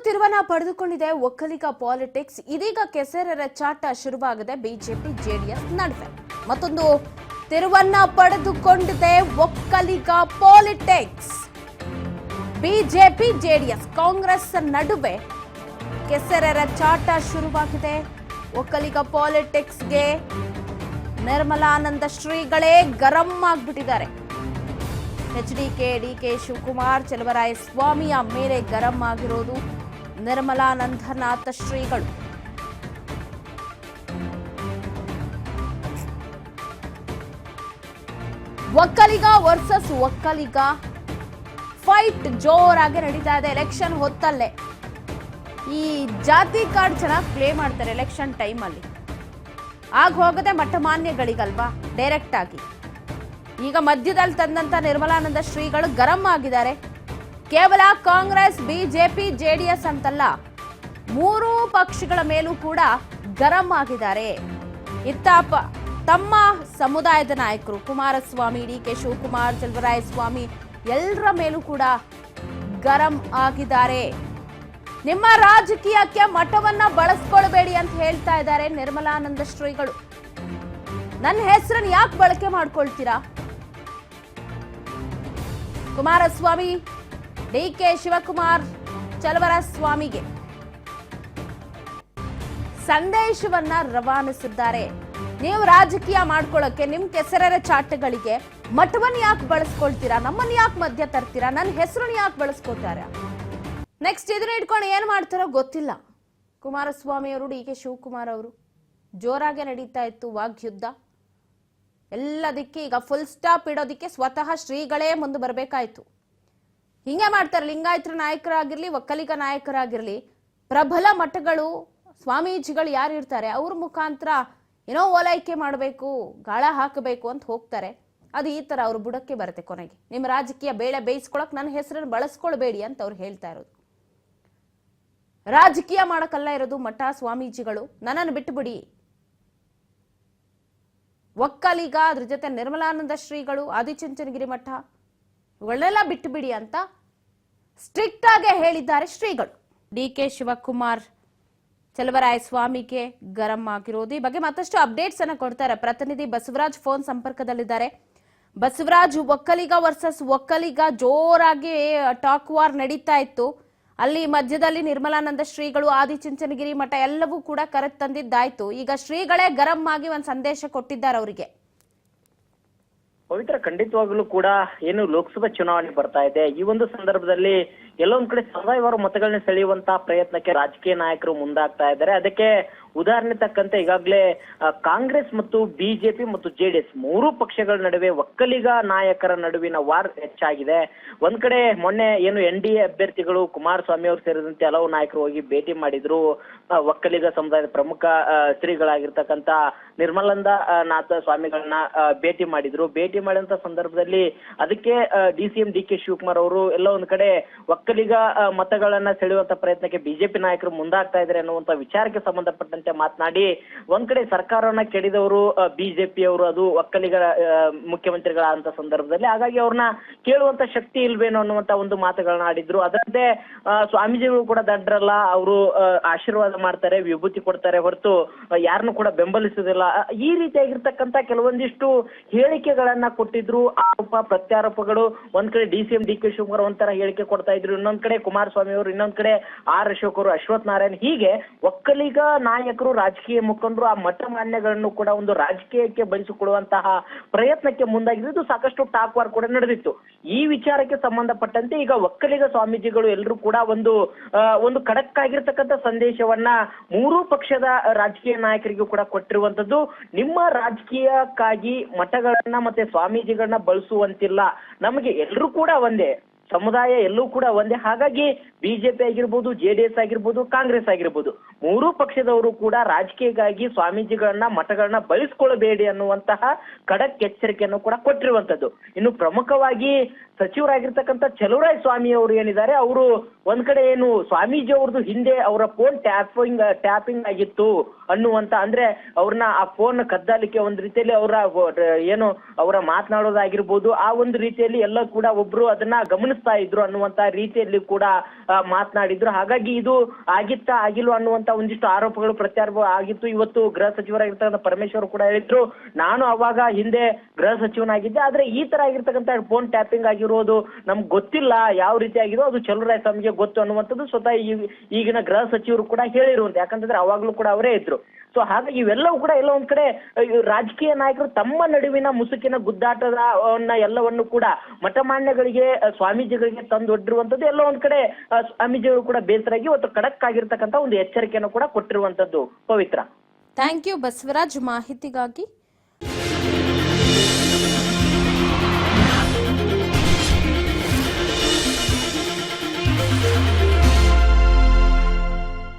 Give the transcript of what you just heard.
ತಿರುವನ್ನ ಪಡೆದುಕೊಂಡಿದೆ ಒಕ್ಕಲಿಗ ಪಾಲಿಟಿಕ್ಸ್. ಇದೀಗ ಕೆಸರೆರ ಚಾಟ ಶುರುವಾಗಿದೆ ಬಿಜೆಪಿ ಜೆಡಿಎಸ್ ನಡುವೆ. ಮತ್ತೊಂದು ತಿರುವನ್ನ ಪಡೆದುಕೊಂಡಿದೆ Vokkaliga politics. BJP JDS Congress ನಡುವೆ ಕೆಸರೆರ ಚಾಟ ಶುರುವಾಗಿದೆ. ಒಕ್ಕಲಿಗ ಪಾಲಿಟಿಕ್ಸ್ಗೆ ನಿರ್ಮಲಾನಂದ ಶ್ರೀಗಳೇ ಗರಂ ಆಗ್ಬಿಟ್ಟಿದ್ದಾರೆ. ಡಿಕೆ ಶಿವಕುಮಾರ್ ಚಲುವರಾಯಸ್ವಾಮಿಯ ಮೇಲೆ ಗರಂ ಆಗಿರೋದು ನಿರ್ಮಲಾನಂದನಾಥ ಶ್ರೀಗಳು. ಒಕ್ಕಲಿಗ ವರ್ಸಸ್ ಒಕ್ಕಲಿಗ ಫೈಟ್ ಜೋರಾಗಿ ನಡೀತಾ ಇದೆ ಎಲೆಕ್ಷನ್ ಹೊತ್ತಲ್ಲೇ. ಈ ಜಾತಿ ಕಾರ್ಡ್ ಚೆನ್ನಾಗಿ ಪ್ಲೇ ಮಾಡ್ತಾರೆ ಎಲೆಕ್ಷನ್ ಟೈಮಲ್ಲಿ. ಆಗ ಹೋಗದೆ ಮಠಮಾನ್ಯಗಳಿಗಲ್ವಾ ಡೈರೆಕ್ಟ್ ಆಗಿ. ಈಗ ಮಧ್ಯದಲ್ಲಿ ತಂದಂತ ನಿರ್ಮಲಾನಂದ ಶ್ರೀಗಳು ಗರಂ ಆಗಿದ್ದಾರೆ. ಕೇವಲ ಕಾಂಗ್ರೆಸ್ ಬಿಜೆಪಿ ಜೆಡಿಎಸ್ ಅಂತಲ್ಲ, ಮೂರೂ ಪಕ್ಷಗಳ ಮೇಲೂ ಕೂಡ ಗರಂ ಆಗಿದ್ದಾರೆ. ತಮ್ಮ ಸಮುದಾಯದ ನಾಯಕರು ಕುಮಾರಸ್ವಾಮಿ, ಡಿಕೆ ಶಿವಕುಮಾರ್, ಚಲುವರಾಯಸ್ವಾಮಿ ಎಲ್ಲರ ಮೇಲೂ ಕೂಡ ಗರಂ ಆಗಿದ್ದಾರೆ. ನಿಮ್ಮ ರಾಜಕೀಯಕ್ಕೆ ಮಠವನ್ನ ಬಳಸ್ಕೊಳ್ಬೇಡಿ ಅಂತ ಹೇಳ್ತಾ ಇದ್ದಾರೆ ನಿರ್ಮಲಾನಂದ ಶ್ರೀಗಳು. ನನ್ನ ಹೆಸರನ್ನು ಯಾಕೆ ಬಳಕೆ ಮಾಡ್ಕೊಳ್ತೀರಾ? ಕುಮಾರಸ್ವಾಮಿ, ಡಿಕೆ ಶಿವಕುಮಾರ್, ಚಲುವರಾಯಸ್ವಾಮಿಗೆ ಸಂದೇಶವನ್ನ ರವಾನಿಸಿದ್ದಾರೆ. ನೀವು ರಾಜಕೀಯ ಮಾಡ್ಕೊಳ್ಳೋಕೆ ನಿಮ್ ಕೆಸರೆರ ಚಾಟಗಳಿಗೆ ಮಠವನ್ನ ಯಾಕೆ ಬಳಸ್ಕೊಳ್ತೀರಾ? ನಮ್ಮನ್ನ ಯಾಕೆ ಮಧ್ಯ ತರ್ತೀರಾ? ನನ್ನ ಹೆಸರನ್ನ ಯಾಕೆ ಬಳಸ್ಕೊಳ್ತಾರೆ? ನೆಕ್ಸ್ಟ್ ಇದನ್ನ ಇಟ್ಕೊಂಡು ಏನ್ ಮಾಡ್ತಾರೋ ಗೊತ್ತಿಲ್ಲ. ಕುಮಾರಸ್ವಾಮಿ ಅವರು, ಡಿಕೆ ಶಿವಕುಮಾರ್ ಅವರು ಜೋರಾಗೆ ನಡೀತಾ ಇತ್ತು ವಾಗ್ಯುದ್ಧ. ಎಲ್ಲದಕ್ಕೆ ಈಗ ಫುಲ್ ಸ್ಟಾಪ್ ಇಡೋದಿಕ್ಕೆ ಸ್ವತಃ ಶ್ರೀಗಳೇ ಮುಂದೆ ಬರಬೇಕಾಯ್ತು. ಹಿಂಗೆ ಮಾಡ್ತಾರೆ. ಲಿಂಗಾಯತರ ನಾಯಕರಾಗಿರ್ಲಿ, ಒಕ್ಕಲಿಗ ನಾಯಕರಾಗಿರ್ಲಿ, ಪ್ರಬಲ ಮಠಗಳು ಸ್ವಾಮೀಜಿಗಳು ಯಾರು ಇರ್ತಾರೆ ಅವ್ರ ಮುಖಾಂತರ ಏನೋ ಓಲೈಕೆ ಮಾಡಬೇಕು, ಗಾಳ ಹಾಕಬೇಕು ಅಂತ ಹೋಗ್ತಾರೆ. ಅದು ಈ ತರ ಅವ್ರ ಬುಡಕ್ಕೆ ಬರುತ್ತೆ. ಕೊನೆಗೆ ನಿಮ್ಮ ರಾಜಕೀಯ ಬೇಳೆ ಬೇಯಿಸ್ಕೊಳಕ್ ನನ್ನ ಹೆಸರನ್ನು ಬಳಸ್ಕೊಳ್ಬೇಡಿ ಅಂತ ಅವ್ರು ಹೇಳ್ತಾ ಇರೋದು. ರಾಜಕೀಯ ಮಾಡಕ್ಕಲ್ಲ ಇರೋದು ಮಠ ಸ್ವಾಮೀಜಿಗಳು. ನನ್ನನ್ನು ಬಿಟ್ಟು ಬಿಡಿ. ಒಕ್ಕಲಿಗ, ಅದ್ರ ಜೊತೆ ನಿರ್ಮಲಾನಂದ ಶ್ರೀಗಳು, ಆದಿಚುಂಚನಗಿರಿ ಮಠ ಇವುಗಳನ್ನೆಲ್ಲ ಬಿಟ್ಟು ಬಿಡಿ ಅಂತ ಸ್ಟ್ರಿಕ್ಟ್ ಆಗಿ ಹೇಳಿದ್ದಾರೆ ಶ್ರೀಗಳು. ಡಿಕೆ ಶಿವಕುಮಾರ್, ಚಲುವರಾಯಸ್ವಾಮಿಗೆ ಗರಂ ಆಗಿರೋದು. ಈ ಬಗ್ಗೆ ಮತ್ತಷ್ಟು ಅಪ್ಡೇಟ್ಸ್ ಅನ್ನ ಕೊಡ್ತಾರೆ ಪ್ರತಿನಿಧಿ ಬಸವರಾಜ್ ಫೋನ್ ಸಂಪರ್ಕದಲ್ಲಿದ್ದಾರೆ. ಬಸವರಾಜ್, ಒಕ್ಕಲಿಗ ವರ್ಸಸ್ ಒಕ್ಕಲಿಗ ಜೋರಾಗಿ ಟಾಕ್ ವಾರ್ ನಡೀತಾ ಇತ್ತು. ಅಲ್ಲಿ ಮಧ್ಯದಲ್ಲಿ ನಿರ್ಮಲಾನಂದ ಶ್ರೀಗಳು, ಆದಿಚುಂಚನಗಿರಿ ಮಠ ಎಲ್ಲವೂ ಕೂಡ ಕರೆದು ತಂದಿದ್ದಾಯ್ತು. ಈಗ ಶ್ರೀಗಳೇ ಗರಂ ಆಗಿ ಒಂದು ಸಂದೇಶ ಕೊಟ್ಟಿದ್ದಾರೆ ಅವರಿಗೆ. ಪವಿತ್ರ, ಖಂಡಿತವಾಗ್ಲೂ ಕೂಡ ಏನು ಲೋಕಸಭಾ ಚುನಾವಣೆ ಬರ್ತಾ ಇದೆ. ಈ ಒಂದು ಸಂದರ್ಭದಲ್ಲಿ ಎಲ್ಲೊಂದ್ ಕಡೆ ಸಮುದಾಯವಾರು ಮತಗಳನ್ನ ಸೆಳೆಯುವಂತಹ ಪ್ರಯತ್ನಕ್ಕೆ ರಾಜಕೀಯ ನಾಯಕರು ಮುಂದಾಗ್ತಾ ಇದ್ದಾರೆ. ಅದಕ್ಕೆ ಉದಾಹರಣೆ ತಕ್ಕಂತೆ ಈಗಾಗಲೇ ಕಾಂಗ್ರೆಸ್ ಮತ್ತು ಬಿಜೆಪಿ ಮತ್ತು ಜೆಡಿಎಸ್ ಮೂರು ಪಕ್ಷಗಳ ನಡುವೆ ಒಕ್ಕಲಿಗ ನಾಯಕರ ನಡುವಿನ ವಾರ್ ಹೆಚ್ಚಾಗಿದೆ. ಒಂದ್ ಕಡೆ ಮೊನ್ನೆ ಏನು NDA ಅಭ್ಯರ್ಥಿಗಳು ಕುಮಾರಸ್ವಾಮಿ ಅವರು ಸೇರಿದಂತೆ ಹಲವು ನಾಯಕರು ಹೋಗಿ ಭೇಟಿ ಮಾಡಿದ್ರು. ಒಕ್ಕಲಿಗ ಸಮುದಾಯದ ಪ್ರಮುಖ ಶ್ರೀಗಳಾಗಿರ್ತಕ್ಕಂತ ನಿರ್ಮಲಾನಂದನಾಥ ಸ್ವಾಮಿಗಳನ್ನ ಭೇಟಿ ಮಾಡಿದ್ರು. ಭೇಟಿ ಮಾಡಿದಂತ ಸಂದರ್ಭದಲ್ಲಿ ಅದಕ್ಕೆ DCM DK ಶಿವಕುಮಾರ್ ಅವರು ಎಲ್ಲ ಒಂದ್ ಕಡೆ ಒಕ್ಕಲಿಗ ಮತಗಳನ್ನ ಸೆಳೆಯುವಂತ ಪ್ರಯತ್ನಕ್ಕೆ ಬಿಜೆಪಿ ನಾಯಕರು ಮುಂದಾಗ್ತಾ ಇದ್ದಾರೆ ಅನ್ನುವಂತ ವಿಚಾರಕ್ಕೆ ಸಂಬಂಧಪಟ್ಟಂತೆ ಮಾತನಾಡಿ, ಒಂದ್ ಕಡೆ ಸರ್ಕಾರವನ್ನ ಕೆಡಿದವರು ಬಿಜೆಪಿ ಅವರು, ಅದು ಒಕ್ಕಲಿಗ ಮುಖ್ಯಮಂತ್ರಿಗಳಾದಂತ ಸಂದರ್ಭದಲ್ಲಿ, ಹಾಗಾಗಿ ಅವ್ರನ್ನ ಕೇಳುವಂತ ಶಕ್ತಿ ಇಲ್ವೇನೋ ಅನ್ನುವಂತ ಒಂದು ಮಾತುಗಳನ್ನ ಆಡಿದ್ರು. ಅದರಂತೆ ಸ್ವಾಮೀಜಿಗಳು ಕೂಡ ದಡ್ರಲ್ಲ, ಅವರು ಆಶೀರ್ವಾದ ಮಾಡ್ತಾರೆ, ವಿಭೂತಿ ಕೊಡ್ತಾರೆ ಹೊರತು ಯಾರನ್ನು ಕೂಡ ಬೆಂಬಲಿಸುವುದಿಲ್ಲ. ಈ ರೀತಿಯಾಗಿರ್ತಕ್ಕಂತ ಕೆಲವೊಂದಿಷ್ಟು ಹೇಳಿಕೆಗಳನ್ನ ಕೊಟ್ಟಿದ್ರು. ಆರೋಪ ಪ್ರತ್ಯಾರೋಪಗಳು. ಒಂದ್ ಕಡೆ DCM DK ಶಿವಕುಮಾರ್ ಒಂಥರ ಹೇಳಿಕೆ ಕೊಡ್ತಾ ಇದ್ರು, ಇನ್ನೊಂದ್ ಕಡೆ ಕುಮಾರಸ್ವಾಮಿ ಅವರು, ಇನ್ನೊಂದ್ ಕಡೆ R ಅಶೋಕ್ ಅವರು, ಅಶ್ವಥ್ ನಾರಾಯಣ್, ಹೀಗೆ ಒಕ್ಕಲಿಗ ನಾಯಕರು, ರಾಜಕೀಯ ಮುಖಂಡರು ಆ ಮಠ ಮಾನ್ಯಗಳನ್ನು ಕೂಡ ಒಂದು ರಾಜಕೀಯಕ್ಕೆ ಬಳಸಿಕೊಳ್ಳುವಂತಹ ಪ್ರಯತ್ನಕ್ಕೆ ಮುಂದಾಗಿದ್ದು ಸಾಕಷ್ಟು ಟಾಕ್ ವಾರ್ ಕೂಡ ನಡೆದಿತ್ತು. ಈ ವಿಚಾರಕ್ಕೆ ಸಂಬಂಧಪಟ್ಟಂತೆ ಈಗ ಒಕ್ಕಲಿಗ ಸ್ವಾಮೀಜಿಗಳು ಎಲ್ಲರೂ ಕೂಡ ಒಂದು ಖಡಕ್ ಆಗಿರ್ತಕ್ಕಂಥ ಸಂದೇಶವನ್ನ ಮೂರೂ ಪಕ್ಷದ ರಾಜಕೀಯ ನಾಯಕರಿಗೂ ಕೂಡ ಕೊಟ್ಟಿರುವಂತದ್ದು. ನಿಮ್ಮ ರಾಜಕೀಯಕ್ಕಾಗಿ ಮಠಗಳನ್ನ ಮತ್ತೆ ಸ್ವಾಮೀಜಿಗಳನ್ನ ಬಳಸುವಂತಿಲ್ಲ. ನಮಗೆ ಎಲ್ಲರೂ ಕೂಡ ಒಂದೇ ಸಮುದಾಯ, ಎಲ್ಲೂ ಕೂಡ ಒಂದೇ. ಹಾಗಾಗಿ ಬಿಜೆಪಿ ಆಗಿರ್ಬೋದು, JDS ಆಗಿರ್ಬೋದು, ಕಾಂಗ್ರೆಸ್ ಆಗಿರ್ಬೋದು, ಮೂರೂ ಪಕ್ಷದವರು ಕೂಡ ರಾಜಕೀಯಕ್ಕಾಗಿ ಸ್ವಾಮೀಜಿಗಳನ್ನ ಮಠಗಳನ್ನ ಬಳಸ್ಕೊಳ್ಬೇಡಿ ಅನ್ನುವಂತಹ ಖಡಕ್ ಎಚ್ಚರಿಕೆಯನ್ನು ಕೂಡ ಕೊಟ್ಟಿರುವಂತದ್ದು. ಇನ್ನು ಪ್ರಮುಖವಾಗಿ ಸಚಿವರಾಗಿರ್ತಕ್ಕಂಥ ಚಲುವರಾಯಸ್ವಾಮಿ ಅವರು ಏನಿದ್ದಾರೆ, ಅವರು ಒಂದ್ ಕಡೆ ಏನು ಸ್ವಾಮೀಜಿ ಅವ್ರದ್ದು ಹಿಂದೆ ಅವರ ಫೋನ್ ಟ್ಯಾಪಿಂಗ್ ಆಗಿತ್ತು ಅನ್ನುವಂತ, ಅಂದ್ರೆ ಅವ್ರನ್ನ ಆ ಫೋನ್ ಕದ್ದಾಲಿಕ್ಕೆ ಒಂದ್ ರೀತಿಯಲ್ಲಿ ಅವರ ಏನು ಅವರ ಮಾತನಾಡೋದಾಗಿರ್ಬೋದು, ಆ ಒಂದು ರೀತಿಯಲ್ಲಿ ಎಲ್ಲ ಕೂಡ ಒಬ್ರು ಅದನ್ನ ಗಮನಿಸ ವಿಚಾರಿಸ್ತಾ ಇದ್ರು ಅನ್ನುವಂತ ರೀತಿಯಲ್ಲಿ ಕೂಡ ಮಾತನಾಡಿದ್ರು. ಹಾಗಾಗಿ ಇದು ಆಗಿಲ್ವಾ ಅನ್ನುವಂತ ಒಂದಿಷ್ಟು ಆರೋಪಗಳು ಪ್ರತ್ಯಾರೋಪ ಆಗಿತ್ತು. ಇವತ್ತು ಗೃಹ ಸಚಿವರಾಗಿರ್ತಕ್ಕಂಥ ಪರಮೇಶ್ವರ್ ಕೂಡ ಹೇಳಿದ್ರು, ನಾನು ಅವಾಗ ಹಿಂದೆ ಗೃಹ ಸಚಿವನಾಗಿದ್ದೆ, ಆದ್ರೆ ಈ ತರ ಆಗಿರ್ತಕ್ಕಂಥ ಫೋನ್ ಟ್ಯಾಪಿಂಗ್ ಆಗಿರೋದು ನಮ್ಗೆ ಗೊತ್ತಿಲ್ಲ, ಯಾವ ರೀತಿ ಆಗಿರೋ ಅದು ಚಲುವರಾಯಸ್ವಾಮಿಗೆ ಗೊತ್ತು ಅನ್ನುವಂಥದ್ದು ಸ್ವತಃ ಈಗಿನ ಗೃಹ ಸಚಿವರು ಕೂಡ ಹೇಳಿರುವಂತ. ಯಾಕಂತಂದ್ರೆ ಅವಾಗ್ಲೂ ಕೂಡ ಅವರೇ ಇದ್ರು. ಸೊ ಹಾಗಾಗಿ ಇವೆಲ್ಲವೂ ಕೂಡ ಎಲ್ಲ ಒಂದ್ ಕಡೆ ರಾಜಕೀಯ ನಾಯಕರು ತಮ್ಮ ನಡುವಿನ ಮುಸುಕಿನ ಗುದ್ದಾಟದ ಎಲ್ಲವನ್ನು ಕೂಡ ಮಠಮಾನ್ಯಗಳಿಗೆ ಸ್ವಾಮೀಜಿಗಳಿಗೆ ತಂದೊಡ್ಡಿರುವಂತದ್ದು ಎಲ್ಲ ಒಂದ್ ಕಡೆ ಸ್ವಾಮೀಜಿಗಳು ಕೂಡ ಬೇಸರಾಗಿ ಇವತ್ತು ಖಡಕ್ ಆಗಿರ್ತಕ್ಕಂಥ ಒಂದು ಎಚ್ಚರಿಕೆಯನ್ನು ಕೂಡ ಕೊಟ್ಟಿರುವಂತದ್ದು. ಪವಿತ್ರ, ಥ್ಯಾಂಕ್ ಯು ಬಸವರಾಜ್ ಮಾಹಿತಿಗಾಗಿ.